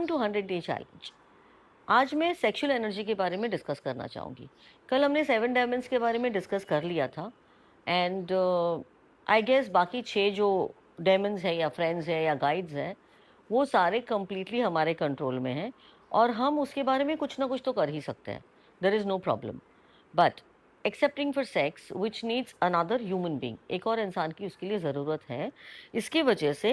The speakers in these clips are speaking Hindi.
Welcome to 100 day challenge. आज मैं सेक्सुअल एनर्जी के बारे में डिस्कस करना चाहूँगी। कल हमने 7 डायमेंड्स के बारे में डिस्कस कर लिया था एंड आई गेस बाकी 6 जो डायमेंड्स है या फ्रेंड्स है या गाइड्स हैं वो सारे कंप्लीटली हमारे कंट्रोल में हैं और हम उसके बारे में कुछ ना कुछ तो कर ही सकते हैं। There is no problem. But excepting for sex which needs another human being, एक और इंसान की उसके लिए ज़रूरत है। इसकी वजह से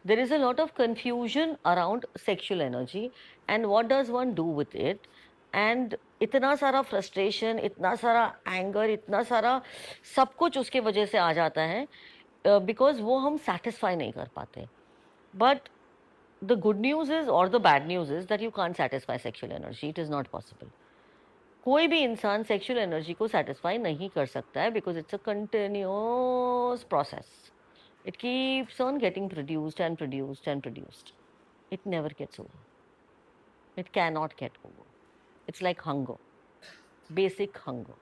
there is a lot of confusion around sexual energy and what does one do with it. And इतना सारा फ्रस्ट्रेशन, इतना सारा एंगर, इतना सारा सब कुछ उसके वजह से आ जाता है बिकॉज वो हम सेटिस्फाई नहीं कर पाते। But the good news is or the bad news is that you can't satisfy sexual energy. It is not possible. कोई भी इंसान सेक्सुअल एनर्जी को सेटिस्फाई नहीं कर सकता है because it's a continuous process. It keeps on getting produced and produced and produced. It never gets over. It can not get over. It's like hunger, basic hunger.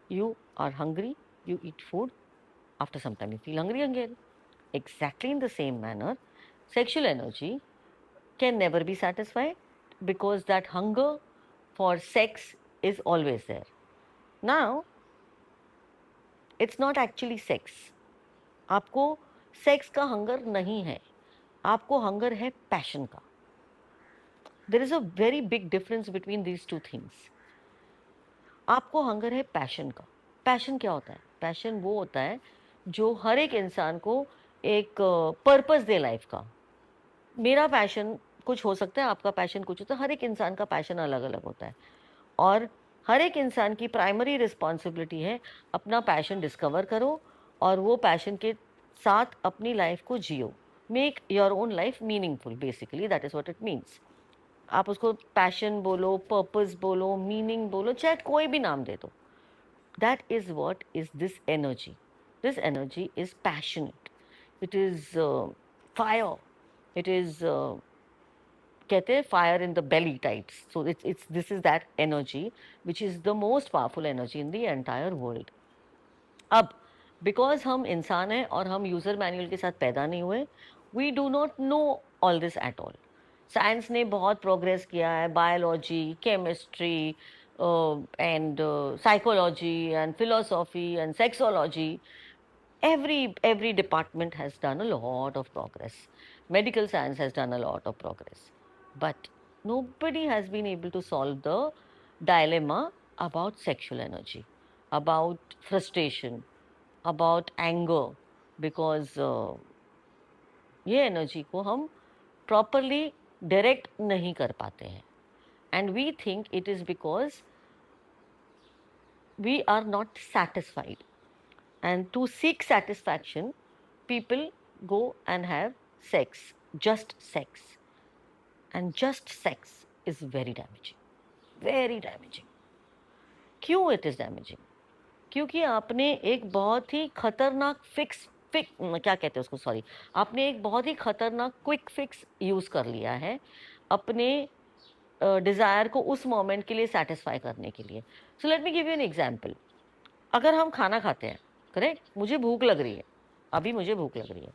You are hungry, you eat food, after some time you feel hungry again. Exactly in the same manner, sexual energy can never be satisfied because that hunger for sex is always there. Now, it's not actually sex. आपको सेक्स का हंगर नहीं है, आपको हंगर है पैशन का. There is a very big difference between these two things. आपको हंगर है पैशन का. पैशन क्या होता है? पैशन वो होता है जो हर एक इंसान को एक पर्पस दे लाइफ का. मेरा पैशन कुछ हो सकता है, आपका पैशन कुछ होता है. हर एक इंसान का पैशन अलग अलग होता है और हर एक इंसान की प्राइमरी रिस्पॉन्सिबिलिटी है अपना पैशन डिस्कवर करो और वो पैशन के साथ अपनी लाइफ को जियो. Make your own life meaningful. Basically that is what it means. आप उसको पैशन बोलो, पर्पस बोलो, मीनिंग बोलो, चाहे कोई भी नाम दे दो. That is what is this energy. This energy is passionate. It is fire. It is कहते हैं fire in the belly types. So it's this is that energy which is the most powerful energy in the entire world. अब बिकॉज हम इंसान हैं और हम यूजर मैनुअल के साथ पैदा नहीं हुए, we do not know all this at all. Science ने बहुत प्रोग्रेस किया है. Biology, chemistry and psychology and philosophy and sexology, every department has done a lot of progress. Medical science has done a lot of progress, but nobody has been able to solve the dilemma about sexual energy, about frustration, about anger, because ये एनर्जी को हम प्रॉपरली डायरेक्ट नहीं कर पाते हैं. And we think it is because we are not satisfied. And to seek satisfaction, people go and have sex, just sex. And just sex is very damaging, very damaging. क्यों it is damaging? क्योंकि आपने एक बहुत ही खतरनाक क्या कहते हैं उसको, सॉरी, आपने एक बहुत ही खतरनाक क्विक फिक्स यूज कर लिया है अपने डिजायर को उस मोमेंट के लिए सेटिस्फाई करने के लिए. So let me give you an example. अगर हम खाना खाते हैं, करेक्ट, मुझे भूख लग रही है, अभी मुझे भूख लग रही है,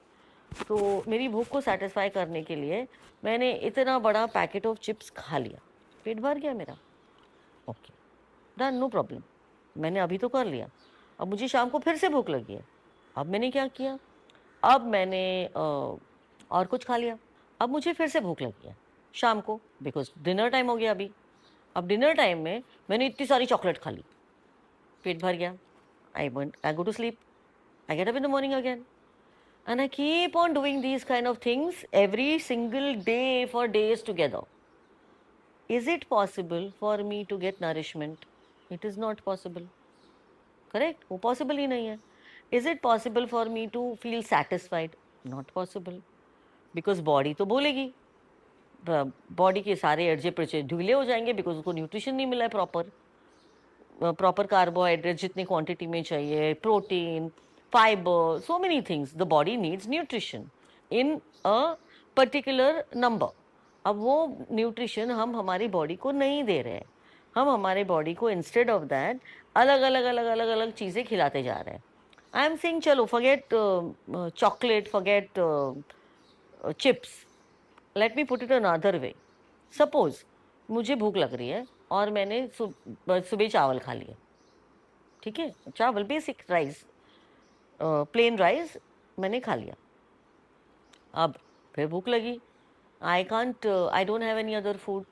तो मेरी भूख को सेटिस्फाई करने के लिए मैंने इतना बड़ा पैकेट ऑफ चिप्स खा लिया, पेट भर गया मेरा, ओके, डन, नो प्रॉब्लम, मैंने अभी तो कर लिया. अब मुझे शाम को फिर से भूख लगी है, अब मैंने क्या किया, अब मैंने और कुछ खा लिया, अब मुझे फिर से भूख लगी है शाम को, बिकॉज डिनर टाइम हो गया अभी. अब डिनर टाइम में मैंने इतनी सारी चॉकलेट खा ली, पेट भर गया, I go to sleep. I get up in the morning again. And I keep on doing these kind of things every single day for days together. Is it possible for me to get nourishment? It is not possible. Correct? वो possible ही नहीं है. Is it possible for me to feel satisfied? Not possible. Because body तो बोलेगी. बॉडी के सारे अर्जे पर्चे ढीले हो जाएंगे बिकॉज उसको न्यूट्रिशन नहीं मिला है प्रॉपर कार्बोहाइड्रेट जितनी क्वांटिटी में चाहिए, protein, fibre, so many things. The body needs nutrition in a particular number. अब वो न्यूट्रिशन हम हमारी बॉडी को नहीं दे रहे हैं. हम हमारे बॉडी को इंस्टेड ऑफ दैट अलग अलग अलग अलग अलग चीज़ें खिलाते जा रहे हैं. आई एम सेइंग चलो forget chocolate, forget chips, let me put it another way. Suppose मुझे भूख लग रही है और मैंने सुबह चावल खा लिया, ठीक है, चावल बेसिक राइस, प्लेन राइस मैंने खा लिया। अब फिर भूख लगी, I don't have any other food,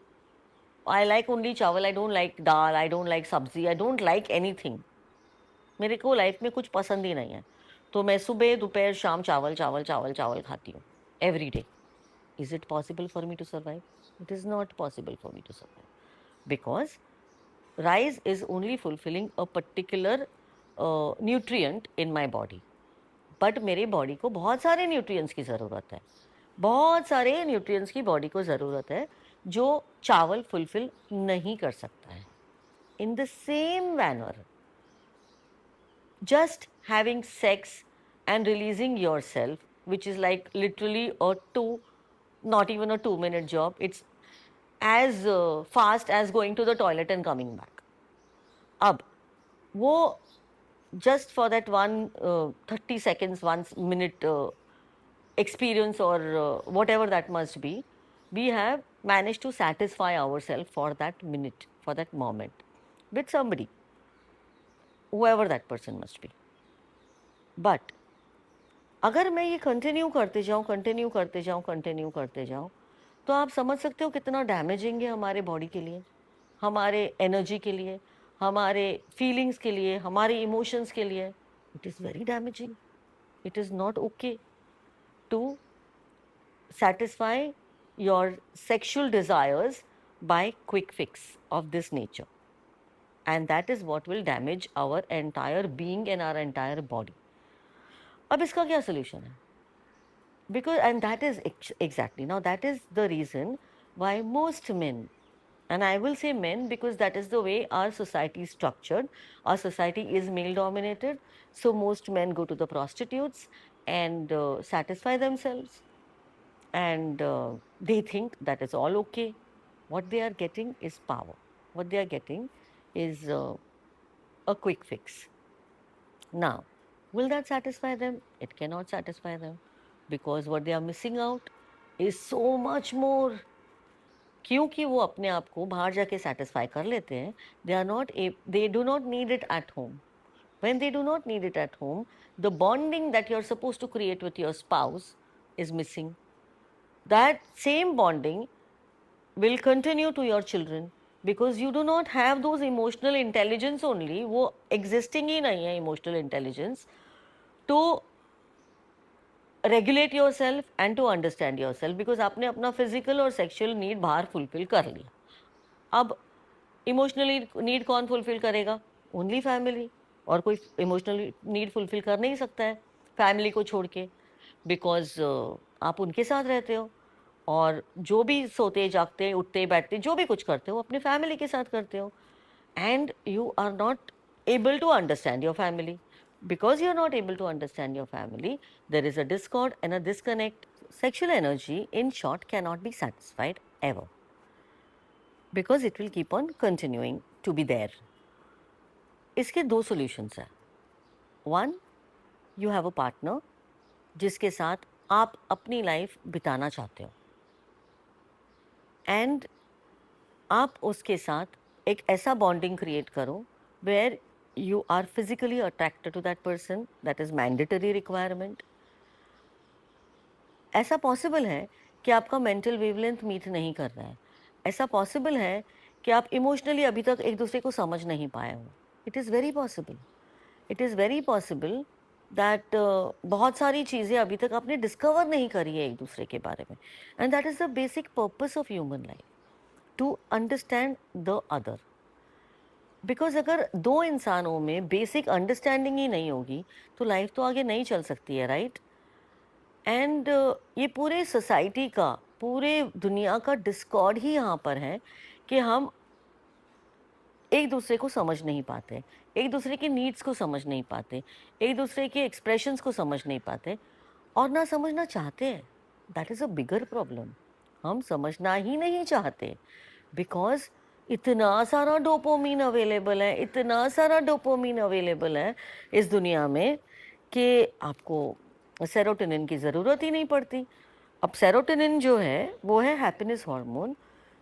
I like only chawal, I don't like dal, I don't like sabzi, I don't like anything, मेरे को लाइफ में कुछ पसंद ही नहीं है। तो मैं सुबह दोपहर शाम चावल चावल चावल चावल खाती हूँ every day. Is it possible for me to survive? It is not possible for me to survive, because rice is only fulfilling a particular nutrient in my body, but मेरे बॉडी को बहुत सारे न्यूट्रिएंट्स की ज़रूरत है, बहुत सारे न्यूट्रिएंट्स की बॉडी को ज़रूरत है जो चावल फुलफिल नहीं कर सकता है। इन the same manner, just having sex and releasing yourself, which is like literally a not even a 2-minute job, it's as fast as going to the toilet and coming back. अब वो just for that 30 seconds, 1 minute experience or whatever that must be, we have managed to satisfy ourselves for that minute, for that moment with somebody, whoever that person must be. But अगर मैं ये कंटिन्यू करते जाऊँ, कंटिन्यू करते जाऊँ, कंटिन्यू करते जाऊँ, तो आप समझ सकते हो कितना डैमेजिंग है हमारे बॉडी के लिए, हमारे एनर्जी के लिए, हमारे फीलिंग्स के लिए, हमारे इमोशंस के लिए। It is very damaging. It is not okay to satisfy your sexual desires by quick fix of this nature, and that is what will damage our entire being and our entire body. अब इसका क्या solution है? Because, and that is exactly, now that is the reason why most men, and I will say men because that is the way our society is structured, our society is male dominated, so most men go to the prostitutes and satisfy themselves, and they think that is all okay. What they are getting is power. What they are getting is a quick fix. Now, will that satisfy them? It cannot satisfy them, because what they are missing out is so much more. क्योंकि वो अपने आप को बाहर जाके satisfy कर लेते हैं, they do not need it at home. When they do not need it at home, the bonding that you're supposed to create with your spouse is missing. That same bonding will continue to your children, because you do not have those emotional intelligence only, वो existing ही नहीं है emotional intelligence to regulate yourself and to understand yourself, because आपने अपना physical और sexual need बाहर fulfill कर लिया। अब emotionally need कौन fulfill करेगा? Only family, और कोई emotional need fulfill कर नहीं सकता है family को छोड़ के, because आप उनके साथ रहते हो, और जो भी सोते जागते उठते बैठते जो भी कुछ करते हो अपने फैमिली के साथ करते हो, and you are not able to understand your family. Because you are not able to understand your family, there is a discord and a disconnect. Sexual energy, in short, cannot be satisfied ever, because it will keep on continuing to be there. इसके दो solutions हैं. One, you have a partner जिसके साथ आप अपनी लाइफ बिताना चाहते हो, एंड आप उसके साथ एक ऐसा बॉन्डिंग क्रिएट करो where you are physically attracted to that person, that is mandatory requirement. ऐसा पॉसिबल है कि आपका मेंटल वेवलेंथ मीट नहीं कर रहा है, ऐसा पॉसिबल है कि आप इमोशनली अभी तक एक दूसरे को समझ नहीं पाए हो। It is very possible, it is very possible that बहुत सारी चीज़ें अभी तक आपने डिस्कवर नहीं करी है एक दूसरे के बारे में, and that is the basic purpose of human life, to understand the other. Because अगर दो इंसानों में बेसिक अंडरस्टैंडिंग ही नहीं होगी तो लाइफ तो आगे नहीं चल सकती है, राइट? एंड ये पूरे सोसाइटी का, पूरे दुनिया का डिस्कॉर्ड ही यहाँ पर है कि हम एक दूसरे को समझ नहीं पाते, एक दूसरे के नीड्स को समझ नहीं पाते, एक दूसरे के एक्सप्रेशंस को समझ नहीं पाते, और ना समझना चाहते हैं। That is a bigger problem. हम समझना ही नहीं चाहते, बिकॉज इतना सारा डोपामिन अवेलेबल है, इतना सारा डोपामिन अवेलेबल है इस दुनिया में कि आपको सेरोटोनिन की ज़रूरत ही नहीं पड़ती। अब सेरोटोनिन जो है वो है हैप्पीनेस हार्मोन,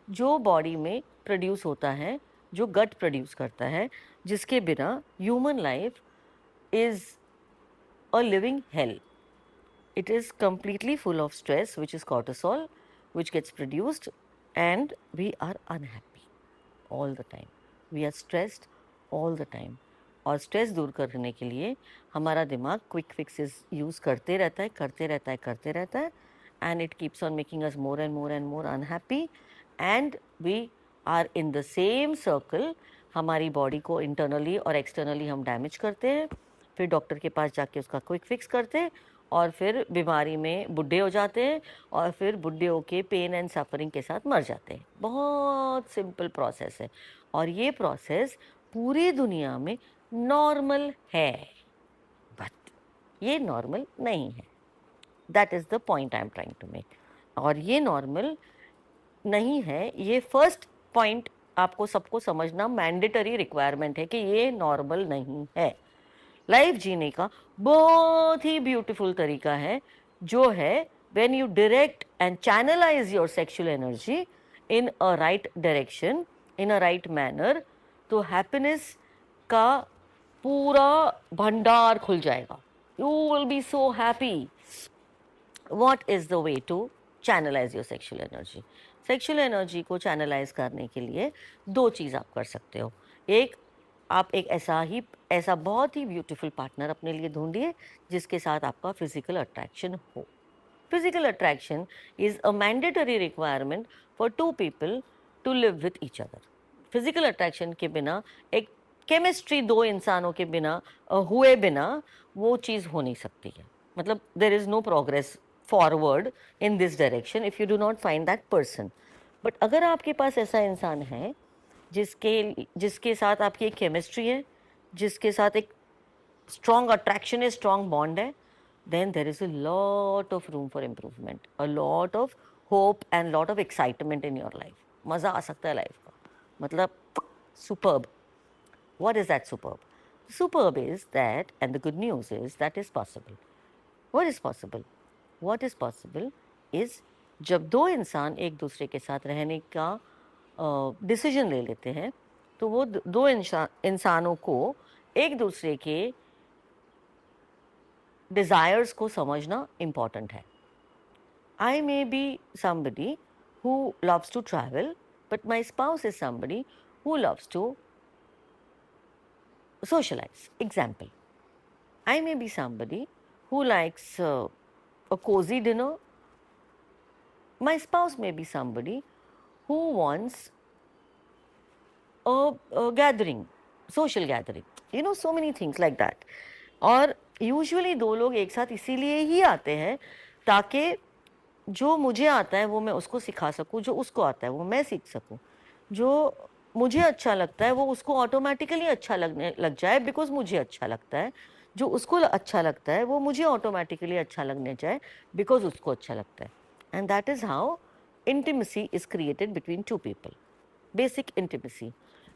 जो बॉडी में प्रोड्यूस होता है, जो गट प्रोड्यूस करता है, जिसके बिना human life is a living hello. It is completely full of stress, which is cortisol, which gets produced, and we are unhappy all the time. We are stressed all the time. और स्ट्रेस दूर करने के लिए हमारा दिमाग क्विक फिक्सेस यूज़ करते रहता है, करते रहता है, करते रहता है, and it keeps on making us more and more unhappy, and we are in the same circle. हमारी बॉडी को इंटरनली और एक्सटर्नली हम डैमेज करते हैं, फिर डॉक्टर के पास जाके उसका क्विक फिक्स करते हैं, और फिर बीमारी में बुढ़े हो जाते हैं, और फिर बुढ़े होके पेन एंड सफरिंग के साथ मर जाते हैं. बहुत सिंपल प्रोसेस है, और ये प्रोसेस पूरी दुनिया में नॉर्मल है, बट ये नॉर्मल नहीं है. That is the point I am trying to make. और ये नॉर्मल नहीं है, ये फर्स्ट पॉइंट आपको सबको समझना मैंडेटरी रिक्वायरमेंट है कि ये नॉर्मल नहीं है. लाइफ जीने का बहुत ही ब्यूटीफुल तरीका है, जो है when you direct and channelize your sexual energy in a right direction, in a right manner, तो हैप्पीनेस का पूरा भंडार खुल जाएगा. You will be so happy. What is the way to channelize your sexual energy? Sexual energy को चैनलाइज करने के लिए दो चीज़ आप कर सकते हो. एक, आप एक ऐसा बहुत ही ब्यूटीफुल पार्टनर अपने लिए ढूंढिए जिसके साथ आपका फिजिकल अट्रैक्शन हो. Physical attraction is a mandatory requirement for two people to live with each other. Physical attraction के बिना, एक केमिस्ट्री दो इंसानों के बिना हुए बिना वो चीज़ हो नहीं सकती है. मतलब there is no progress forward in this direction if you do not find that person. But अगर आपके पास ऐसा इंसान है जिसके साथ आपकी एक केमिस्ट्री है, जिसके साथ एक स्ट्रॉन्ग अट्रैक्शन है, स्ट्रॉन्ग बॉन्ड है, then there is a lot of room for improvement, a lot of hope and lot of excitement in your life. मज़ा आ सकता है लाइफ का. मतलब superb. What is that superb? Superb is that, and the good news is that is possible. What is possible? What is possible is जब दो इंसान एक दूसरे के साथ रहने का डिसीजन ले लेते हैं, तो वो दो इंसानों को एक दूसरे के डिज़ायर्स को समझना इम्पॉर्टेंट है. I may be somebody who loves to travel, but my spouse is somebody who loves to socialize. Example, I may be somebody who likes a cozy dinner. My spouse may be somebody who wants a gathering, social gathering. You know, so many things like that. और यूजुअली दो लोग एक साथ इसीलिए ही आते हैं ताकि जो मुझे आता है वो मैं उसको सिखा सकूं, जो उसको आता है वो मैं सीख सकूं. जो मुझे अच्छा लगता है वो उसको ऑटोमेटिकली अच्छा लगने लग जाए बिकॉज मुझे अच्छा लगता है. जो उसको अच्छा लगता है वो मुझे ऑटोमेटिकली अच्छा लगने जाए बिकॉज उसको अच्छा लगता है. And that is how intimacy is created between two people. Basic intimacy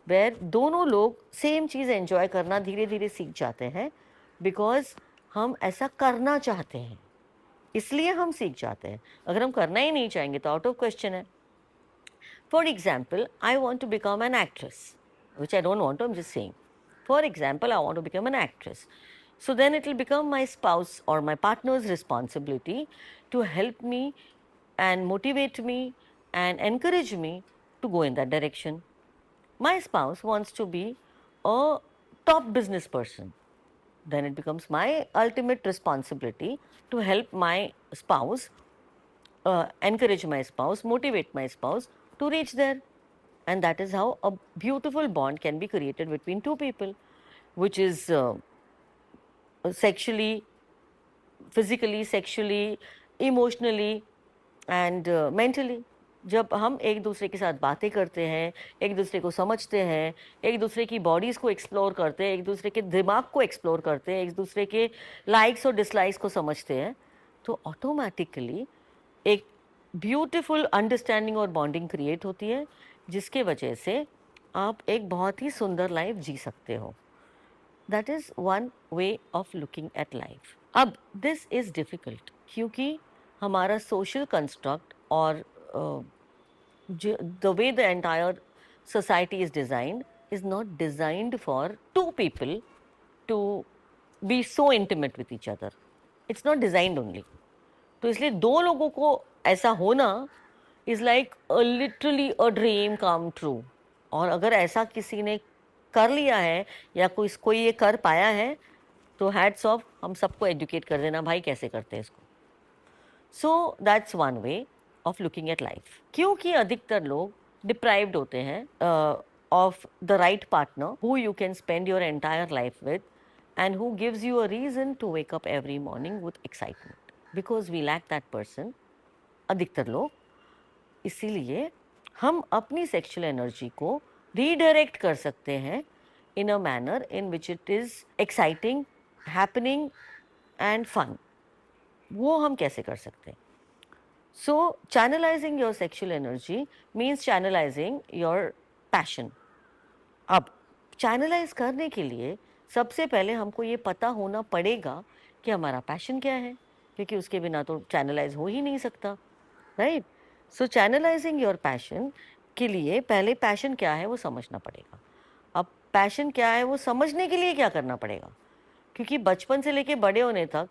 where दोनों लोग सेम चीज़ एंजॉय करना धीरे धीरे सीख जाते हैं बिकॉज हम ऐसा करना चाहते हैं, इसलिए हम सीख जाते हैं. अगर हम करना ही नहीं चाहेंगे तो आउट ऑफ क्वेश्चन है. For example, I want to become an actress, which I don't want to, I am just saying. For example, I want to become an actress. So then it will become my spouse or my partner's responsibility to help me and motivate me and encourage me to go in that direction. My spouse wants to be a top business person. Then it becomes my ultimate responsibility to help my spouse, encourage my spouse, motivate my spouse to reach there. And that is how a beautiful bond can be created between two people, which is sexually, physically, sexually, emotionally and mentally. जब हम एक दूसरे के साथ बातें करते हैं, एक दूसरे को समझते हैं, एक दूसरे की बॉडीज़ को एक्सप्लोर करते हैं, एक दूसरे के दिमाग को एक्सप्लोर करते हैं, एक दूसरे के लाइक्स और डिसलाइक्स को समझते हैं, तो ऑटोमेटिकली एक ब्यूटीफुल अंडरस्टैंडिंग और बॉन्डिंग क्रिएट होती है, जिसके वजह से आप एक बहुत ही सुंदर लाइफ जी सकते हो. That is one way of looking at life. अब दिस इज़ डिफ़िकल्ट क्योंकि हमारा सोशल कंस्ट्रक्ट और the way the entire society is designed is not designed for two people to be so intimate with each other. It's not designed only. तो इसलिए दो लोगों को ऐसा होना is like literally a dream come true. और अगर ऐसा किसी ने कर लिया है या कोई ये कर पाया है तो हैट्स ऑफ, हम सबको एजुकेट कर देना भाई कैसे करते हैं इसको। So that's one way of looking at life. क्योंकि अधिकतर लोग डिप्राइव्ड होते हैं of the right partner who you can spend your entire life with and who gives you a reason to wake up every morning with excitement, because we lack that person, अधिकतर लोग। इसीलिए हम अपनी सेक्सुअल एनर्जी को रीडायरेक्ट कर सकते हैं in a manner in which it is exciting, happening and fun. वो हम कैसे कर सकते हैं? So channelizing your sexual energy means channelizing your passion. अब चैनलाइज करने के लिए सबसे पहले हमको ये पता होना पड़ेगा कि हमारा पैशन क्या है, क्योंकि उसके बिना तो चैनलाइज हो ही नहीं सकता, right? So channelizing your passion के लिए पहले पैशन क्या है वो समझना पड़ेगा। अब पैशन क्या है वो समझने के लिए क्या करना पड़ेगा? क्योंकि बचपन से लेके बड़े होने तक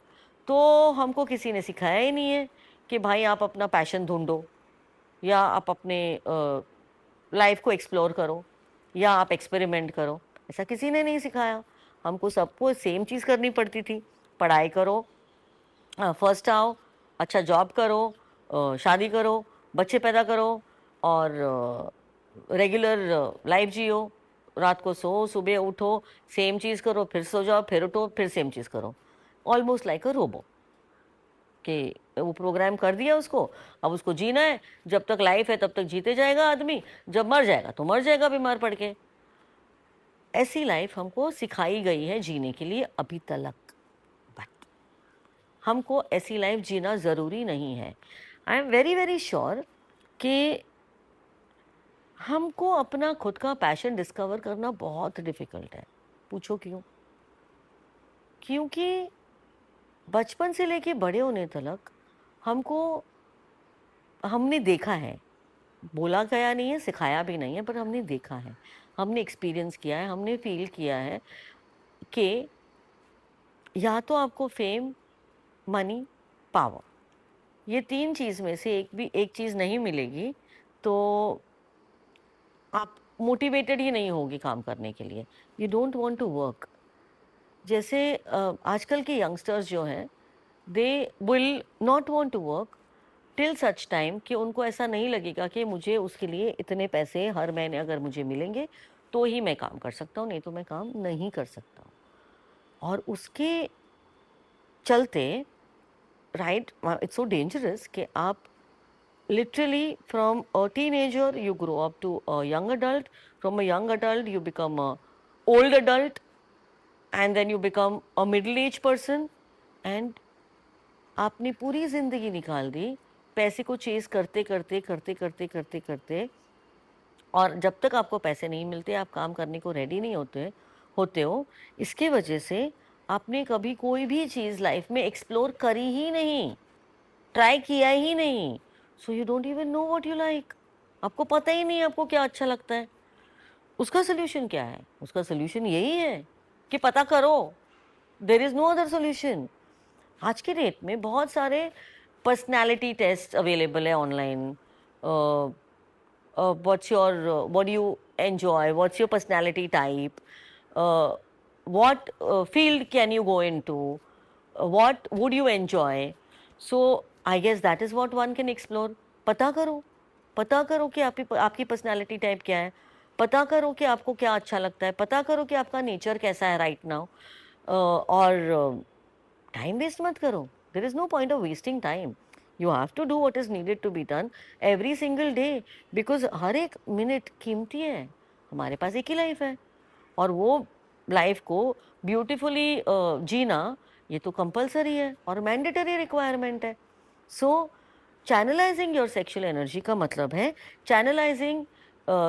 तो हमको किसी ने सिखाया ही नहीं है कि भाई आप अपना पैशन ढूंढो, या आप अपने लाइफ को एक्सप्लोर करो, या आप एक्सपेरिमेंट करो। ऐसा किसी ने नहीं सिखाया। हमको सबको सेम चीज़ करनी पड़ती थी, पढ़ाई करो, फर्स्ट आओ, अच्छा जॉब करो, शादी करो, बच्चे पैदा करो और रेगुलर लाइफ जियो, रात को सो, सुबह उठो, सेम चीज़ करो, फिर सो जाओ, फिर उठो, फिर सेम चीज़ करो, ऑलमोस्ट लाइक अ रोबो। कि वो प्रोग्राम कर दिया उसको, अब उसको जीना है, जब तक लाइफ है तब तक जीते जाएगा आदमी, जब मर जाएगा तो मर जाएगा बीमार पड़ के। ऐसी लाइफ हमको सिखाई गई है जीने के लिए अभी तक, बट हमको ऐसी लाइफ जीना ज़रूरी नहीं है। I am very very sure कि हमको अपना खुद का पैशन डिस्कवर करना बहुत डिफ़िकल्ट है। पूछो क्यों? क्योंकि बचपन से लेके बड़े होने तक हमने देखा है, बोला गया नहीं है, सिखाया भी नहीं है, पर हमने देखा है, हमने एक्सपीरियंस किया है, हमने फील किया है कि या तो आपको फेम, मनी, पावर, ये तीन चीज़ में से एक चीज़ नहीं मिलेगी तो आप मोटिवेटेड ही नहीं होगी काम करने के लिए। You don't want to work. जैसे आजकल के यंगस्टर्स जो हैं, they will not want to work till such time कि उनको ऐसा नहीं लगेगा कि मुझे उसके लिए इतने पैसे हर महीने अगर मुझे मिलेंगे तो ही मैं काम कर सकता हूँ, नहीं तो मैं काम नहीं कर सकता हूँ। और उसके चलते, राइट, इट्स सो डेंजरस कि आप literally from a teenager you grow up to a young adult, from a young adult you become a old adult, and then you become a middle aged person, and आपने पूरी जिंदगी निकाल दी पैसे को चेस करते करते करते करते करते करते। और जब तक आपको पैसे नहीं मिलते आप काम करने को रेडी नहीं होते हो। इसके वजह से आपने कभी कोई भी चीज़ लाइफ में एक्सप्लोर करी ही नहीं, ट्राई किया ही नहीं। So you don't even know what you like. आपको पता ही नहीं आपको क्या अच्छा लगता है। उसका सोल्यूशन क्या है? उसका सोल्यूशन यही है कि पता करो। There is no other solution. आज के डेट में बहुत सारे पर्सनालिटी टेस्ट अवेलेबल है online. what do you enjoy, what's your personality type, what field can you go into, what would you enjoy. So I guess that is what one can explore. पता करो कि आपकी पर्सनालिटी टाइप क्या है, पता करो कि आपको क्या अच्छा लगता है, पता करो कि आपका नेचर कैसा है राइट नाउ। और टाइम वेस्ट मत करो। There is no point of wasting time. You have to do what is needed to be done every single day, because हर एक मिनट कीमती है। हमारे पास एक ही लाइफ है और वो लाइफ को ब्यूटिफुली जीना ये तो कंपलसरी है और मैंडेटरी रिक्वायरमेंट है। सो चैनलाइजिंग योर सेक्सुअल एनर्जी का मतलब है channelising,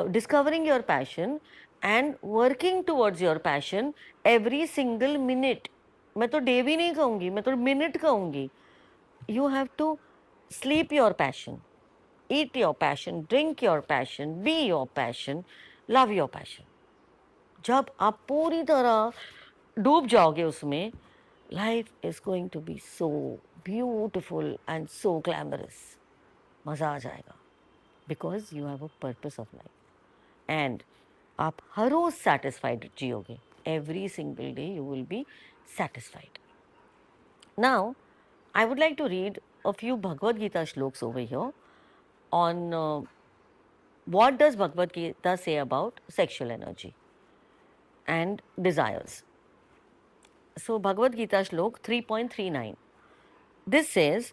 discovering your passion and working towards your passion every single minute. मैं तो डे भी नहीं कहूँगी, मैं तो मिनट कहूँगी। You have to sleep your passion, eat your passion, drink your passion, be your passion, love your passion. जब आप पूरी तरह डूब जाओगे उसमें, life is going to be so beautiful and so glamorous. मज़ा आ जाएगा because you have a purpose of life. And आप हर रोज satisfied जियोगे. Every single day you will be satisfied. Now, I would like to read a few Bhagavad Gita shloks over here on what does Bhagavad Gita say about sexual energy and desires. So, Bhagavad Gita shlok 3.39. This says,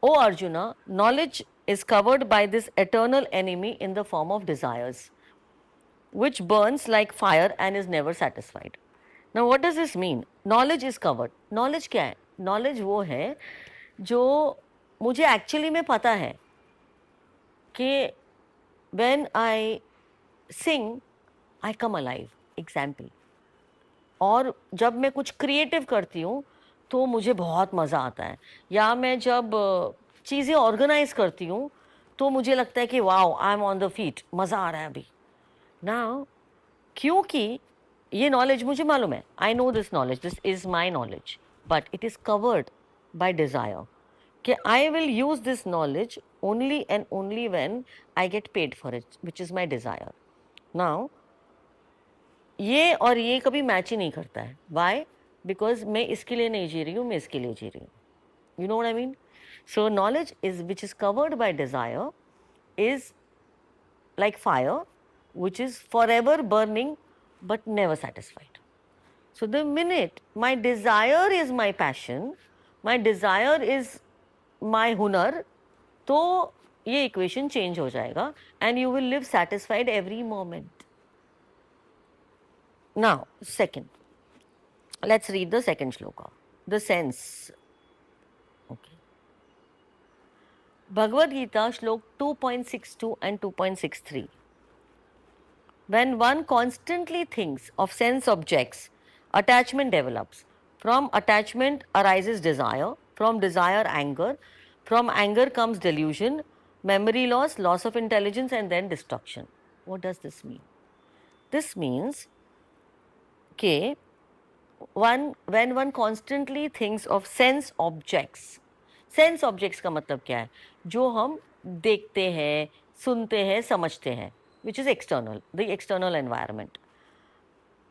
O Arjuna, knowledge is covered by this eternal enemy in the form of desires, which burns like fire and is never satisfied. Now, what does this mean? Knowledge is covered. Knowledge क्या है? Knowledge वो है जो मुझे actually में पता है कि when I sing, I come alive. Example. और जब मैं कुछ क्रिएटिव करती हूँ तो मुझे बहुत मज़ा आता है, या मैं जब चीज़ें ऑर्गेनाइज करती हूँ तो मुझे लगता है कि wow, I am on the feet, मज़ा आ रहा है अभी ना. क्योंकि ये नॉलेज मुझे मालूम है, I know this knowledge, this is my knowledge, but it is covered by desire कि I will use this knowledge only and only when I get paid for it, which is my desire. Now ये और ये कभी मैच ही नहीं करता है. वाई? बिकॉज मैं इसके लिए नहीं जी रही हूँ, मैं इसके लिए जी रही हूँ. You know what I mean? So knowledge is which is covered by desire is like fire, which is forever burning but never satisfied. So the minute my desire is my passion, my desire is my hunar, तो ये equation change हो जाएगा and you will live satisfied every moment. Now, second, let's read the second shloka, the sense. Okay. Bhagavad Gita shlok 2.62 and 2.63. When one constantly thinks of sense objects, attachment develops. From attachment arises desire, from desire anger, from anger comes delusion, memory loss, loss of intelligence, and then destruction. What does this mean? This means कि when one constantly thinks of sense objects का मतलब क्या है? जो हम देखते हैं, सुनते हैं, समझते हैं, which is external, the external environment,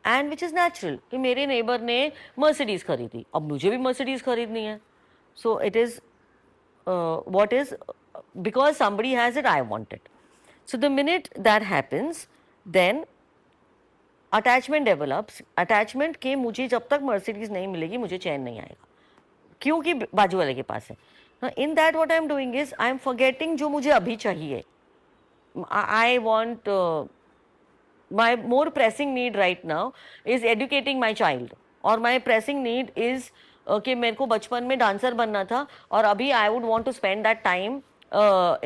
and which is natural कि मेरे नेबर ने मर्सिडीज खरीदी, अब मुझे भी मर्सिडीज खरीदनी है. So it is what is because somebody has it, I want it. So the minute that happens, then attachment develops. Attachment के मुझे जब तक मर्सिडीज नहीं मिलेगी मुझे चैन नहीं आएगा क्योंकि बाजू वाले के पास है. In that what I am doing is I am forgetting जो मुझे अभी चाहिए. I want my more pressing need right now is educating my child, और माय प्रेसिंग नीड इज कि मेरे को बचपन में डांसर बनना था और अभी I would want to spend that time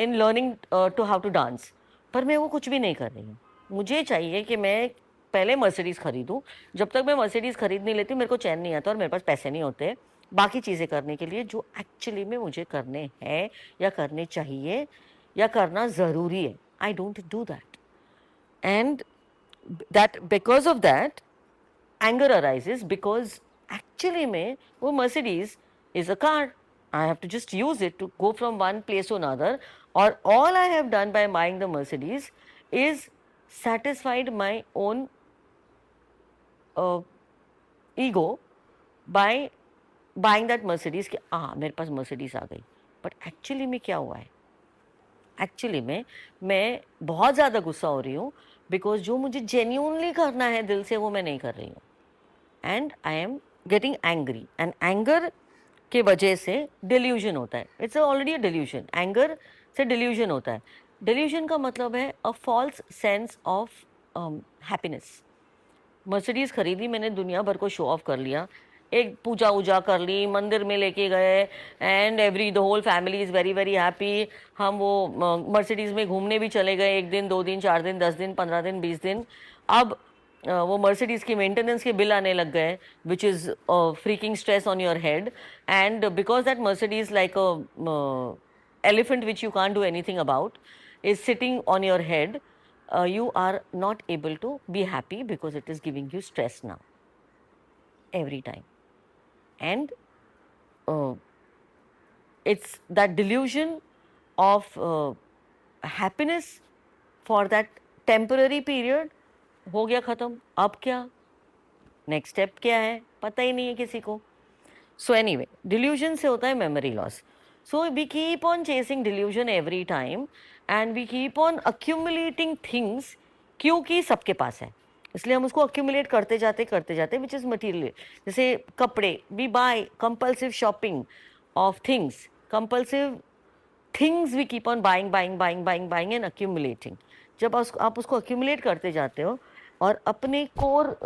in learning to how to dance. पर मैं वो कुछ भी नहीं कर रही हूँ. मुझे चाहिए कि मैं पहले मर्सिडीज़ खरीदूँ. जब तक मैं मर्सिडीज़ खरीद नहीं लेती मेरे को चैन नहीं आता और मेरे पास पैसे नहीं होते बाकी चीज़ें करने के लिए जो एक्चुअली में मुझे करने हैं या करने चाहिए या करना ज़रूरी है. I don't do that, and that because of that anger arises, because actually में वो Mercedes is a car. I have to just use it to go from one place to another, or all I have done by buying the Mercedes is satisfied my own ego by buying that Mercedes कि मेरे पास Mercedes आ गई. But actually में क्या हुआ है? Actually में मैं बहुत ज़्यादा गुस्सा हो रही हूँ because जो मुझे genuinely करना है दिल से वो मैं नहीं कर रही हूँ, and I am getting angry, and anger के वजह से डिल्यूजन होता है. It's already a delusion. Anger से डिल्यूजन होता है. डिल्यूजन का मतलब है a false sense of happiness. Mercedes खरीदी मैंने, दुनिया भर को शो ऑफ कर लिया, एक पूजा वूजा कर ली, मंदिर में लेके गए, and the whole family is very very happy. हम वो मर्सिडीज़ में घूमने भी चले गए, 1 दिन 2 दिन 4 दिन 10 दिन 15 दिन 20 दिन. अब वो मर्सिडीज़ की मेंटेनेंस के बिल आने लग गए, which is freaking stress on your head. And because that Mercedes like elephant which you can't do anything about is sitting on your head, you are not able to be happy because it is giving you stress now every time. And it's that delusion of happiness for that temporary period, हो गया खत्म, अब क्या, नेक्स्ट स्टेप क्या है, पता ही नहीं है किसी को. सो एनीवे, डिल्यूजन से होता है memory loss. So we keep on chasing delusion every time and we keep on accumulating things, क्योंकि सबके पास है इसलिए हम उसको अक्यूमुलेट करते जाते विच इज़ मटीरियल. जैसे कपड़े, we buy compulsive shopping of things, compulsive things we keep on buying and accumulating. जब आप उसको अक्यूमुलेट करते जाते हो और अपने कोर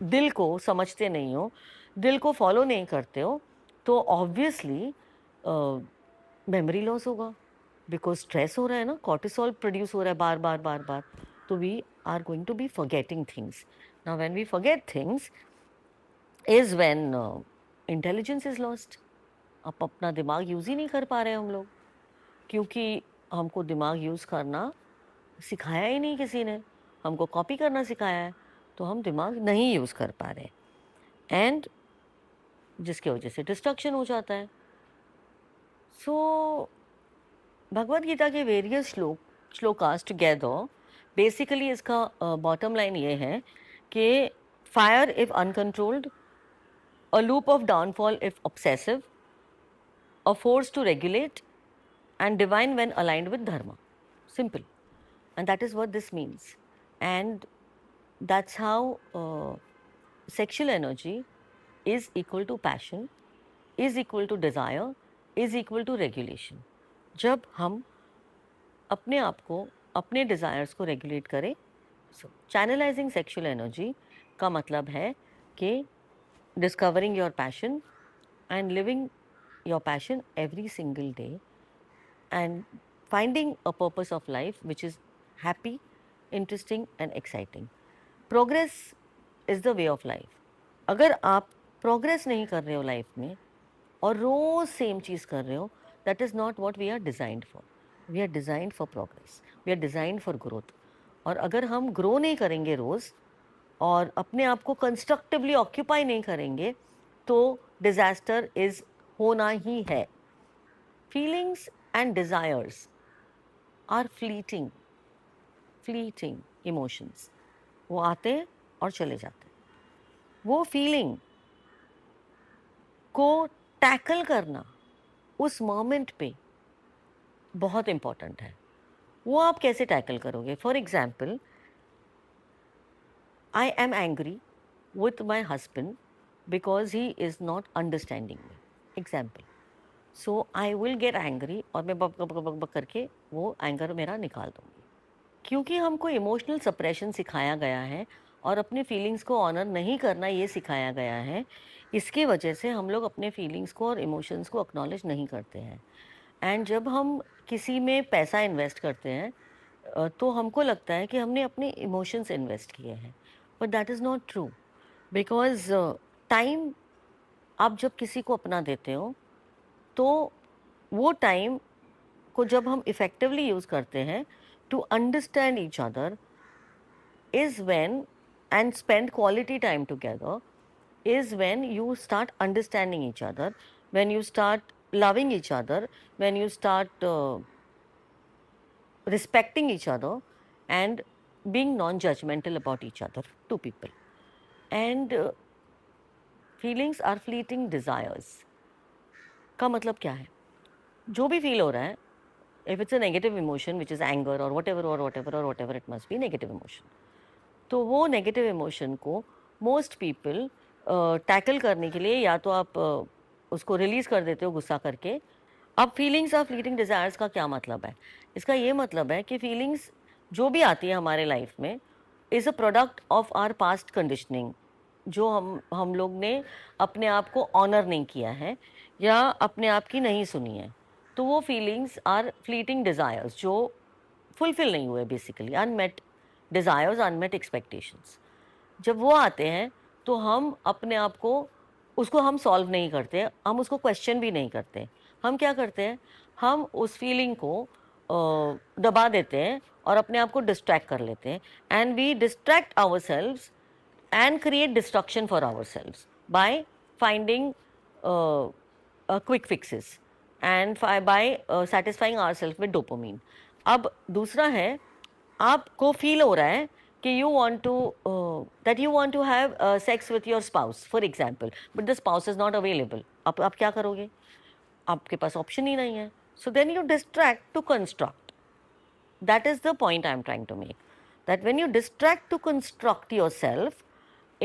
दिल को समझते नहीं हो, दिल को फॉलो नहीं करते हो, तो ऑब्वियसली मेमोरी लॉस होगा. बिकॉज स्ट्रेस हो रहा है ना, कॉर्टिसोल प्रोड्यूस हो रहा है बार बार बार बार, तो we are going to be forgetting things. Now when we forget things is when intelligence is lost. आप अपना दिमाग यूज़ ही नहीं कर पा रहे हम लोग, क्योंकि हमको दिमाग यूज़ करना सिखाया ही नहीं किसी ने, हमको कॉपी करना सिखाया है, तो हम दिमाग नहीं यूज़ कर पा रहे, एंड जिसकी वजह से डिस्ट्रक्शन हो जाता है. सो भगवद गीता के वेरियस श्लोकास टुगेदर, बेसिकली इसका बॉटम लाइन ये है कि fire if uncontrolled, a loop of downfall if obsessive, a force to regulate, and divine when aligned with dharma. Simple. And that is what this means. And that's how sexual energy is equal to passion, is equal to desire, is equal to regulation. जब हम अपने आप को, अपने डिज़ायर्स को रेगुलेट करें. सो चैनलाइजिंग सेक्शुअल एनर्जी का मतलब है कि discovering your passion and living your passion every single day and finding a purpose of life which is happy, interesting and exciting. Progress is the way of life. अगर आप प्रोग्रेस नहीं कर रहे हो लाइफ में और रोज सेम चीज़ कर रहे हो, that is not what we are designed for. We are designed for progress, we are designed for growth. और अगर हम ग्रो नहीं करेंगे रोज़ और अपने आप को कंस्ट्रक्टिवली ऑक्यूपाई नहीं करेंगे, तो डिजास्टर इज होना ही है. Feelings and desires are fleeting emotions. वो आते हैं और चले जाते हैं. वो फीलिंग को टैकल करना उस मोमेंट पे बहुत इम्पॉर्टेंट है. वो आप कैसे टैकल करोगे? For example, I am angry with my husband because he is not understanding me. Example. So I will get angry और मैं बक बक बक बक करके वो एंगर मेरा निकाल दूँगी. क्योंकि हमको इमोशनल सप्रेशन सिखाया गया है और अपने फीलिंग्स को ऑनर नहीं करना ये सिखाया गया है, इसकी वजह से हम लोग अपने फीलिंग्स को और इमोशंस को एक्नॉलेज नहीं करते हैं. एंड जब हम किसी में पैसा इन्वेस्ट करते हैं तो हमको लगता है कि हमने अपने इमोशंस इन्वेस्ट किए हैं, but that is not true. Because time आप जब किसी को अपना देते हो, तो वो टाइम को जब हम इफ़ेक्टिवली यूज़ करते हैं to understand each other is when, and spend quality time together, is when you start understanding each other, when you start loving each other, when you start respecting each other and being non-judgmental about each other, two people. And feelings are fleeting desires. का मतलब क्या है? जो भी फील हो रहा है, if it's a negative emotion which is anger or whatever it must be, negative emotion, तो वो negative emotion को most people टैकल करने के लिए या तो आप उसको रिलीज़ कर देते हो गुस्सा करके. अब फीलिंग्स ऑफ फ्लीटिंग डिज़ायर्स का क्या मतलब है? इसका ये मतलब है कि फीलिंग्स जो भी आती है हमारे लाइफ में is a product of our past conditioning, जो हम लोग ने अपने आप को ऑनर नहीं किया है या अपने आप की नहीं सुनी है. तो वो फीलिंग्स आर फ्लीटिंग डिज़ायर्स जो फुलफिल नहीं हुए, basically unmet desires, unmet expectations. जब वो आते हैं तो हम अपने आप को, उसको हम सॉल्व नहीं करते, हम उसको क्वेश्चन भी नहीं करते, हम क्या करते हैं, हम उस फीलिंग को दबा देते हैं और अपने आप को डिस्ट्रैक्ट कर लेते हैं, and we distract ourselves and create destruction for ourselves by finding quick fixes and by satisfying ourselves with dopamine. अब दूसरा है, आपको फील हो रहा है कि you want to that you want to have sex with your spouse, for example, but the spouse is not available. अब आप क्या करोगे, आपके पास ऑप्शन ही नहीं है. So then you distract to construct. That is the point I am trying to make. That when you distract to construct yourself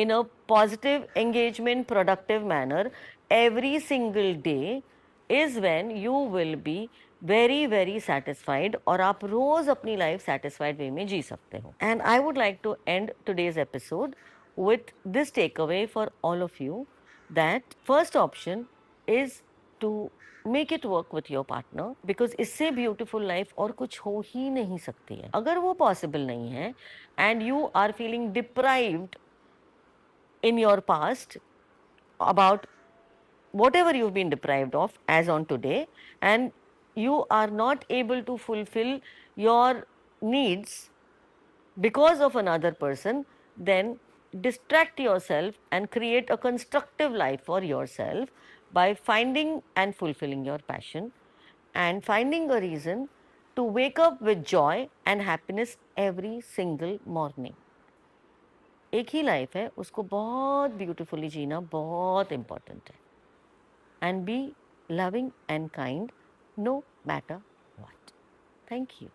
in a positive engagement, productive manner every single day is when you will be very very satisfied, और आप रोज अपनी लाइफ satisfied way में जी सकते हो. And I would like to end today's episode with this takeaway for all of you, that first option is to make it work with your partner, because इससे ब्यूटिफुल लाइफ और कुछ हो ही नहीं सकती है. अगर वो पॉसिबल नहीं है and you are feeling deprived in your past about whatever you've been deprived of as on today, and you are not able to fulfill your needs because of another person, then distract yourself and create a constructive life for yourself by finding and fulfilling your passion and finding a reason to wake up with joy and happiness every single morning. एक ही लाइफ है, उसको बहुत ब्यूटीफुली जीना बहुत इम्पोर्टेंट है. And be loving and kind no matter what. Thank you.